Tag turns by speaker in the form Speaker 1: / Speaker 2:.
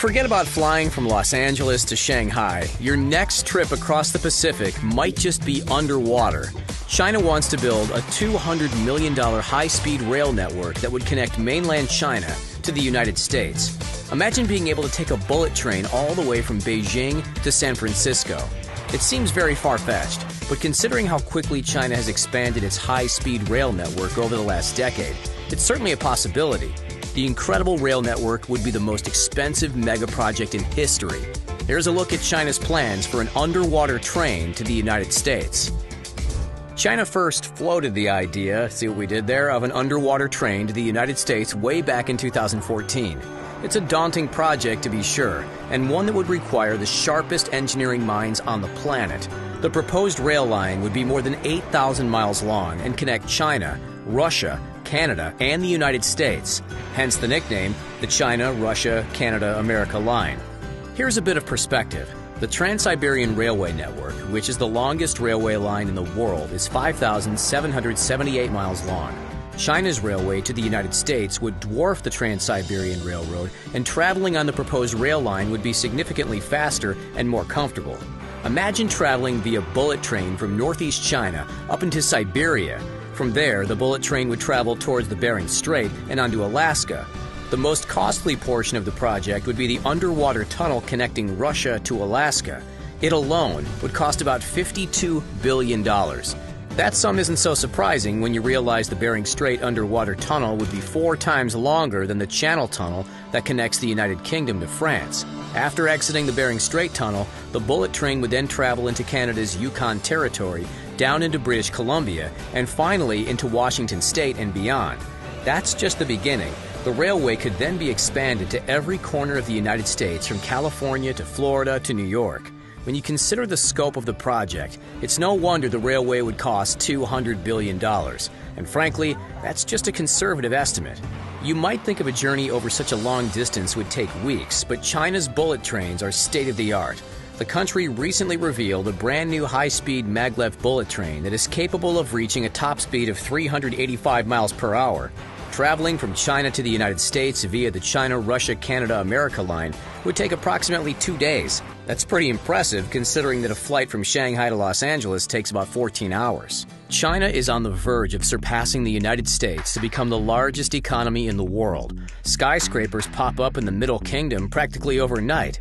Speaker 1: Forget about flying from Los Angeles to Shanghai. Your next trip across the Pacific might just be underwater. China wants to build a $200 million high-speed rail network that would connect mainland China to the United States. Imagine being able to take a bullet train all the way from Beijing to San Francisco. It seems very far-fetched, but considering how quickly China has expanded its high-speed rail network over the last decade, it's certainly a possibility. The incredible rail network would be the most expensive mega project in history. Here's a look at China's plans for an underwater train to the United States. China first floated the idea, see what we did there, of an underwater train to the United States way back in 2014. It's a daunting project to be sure, and one that would require the sharpest engineering minds on the planet. The proposed rail line would be more than 8,000 miles long and connect China, Russia, Canada, and the United States, hence the nickname, the China, Russia, Canada, America line. Here's a bit of perspective. The Trans-Siberian Railway Network, which is the longest railway line in the world, is 5,778 miles long. China's railway to the United States would dwarf the Trans-Siberian Railroad, and traveling on the proposed rail line would be significantly faster and more comfortable. Imagine traveling via bullet train from northeast China up into Siberia. From there, the bullet train would travel towards the Bering Strait and onto Alaska. The most costly portion of the project would be the underwater tunnel connecting Russia to Alaska. It alone would cost about $52 billion. That sum isn't so surprising when you realize the Bering Strait underwater tunnel would be 4 times longer than the Channel Tunnel that connects the United Kingdom to France. After exiting the Bering Strait tunnel, the bullet train would then travel into Canada's Yukon Territory, down into British Columbia, and finally into Washington State and beyond. That's just the beginning. The railway could then be expanded to every corner of the United States, from California to Florida to New York. When you consider the scope of the project, it's no wonder the railway would cost $200 billion. And frankly, that's just a conservative estimate. You might think of a journey over such a long distance would take weeks, but China's bullet trains are state-of-the-art. The country recently revealed a brand-new high-speed maglev bullet train that is capable of reaching a top speed of 385 miles per hour. Traveling from China to the United States via the China, Russia, Canada, America line would take approximately 2 days. That's pretty impressive considering that a flight from Shanghai to Los Angeles takes about 14 hours. China is on the verge of surpassing the United States to become the largest economy in the world. Skyscrapers pop up in the Middle Kingdom practically overnight.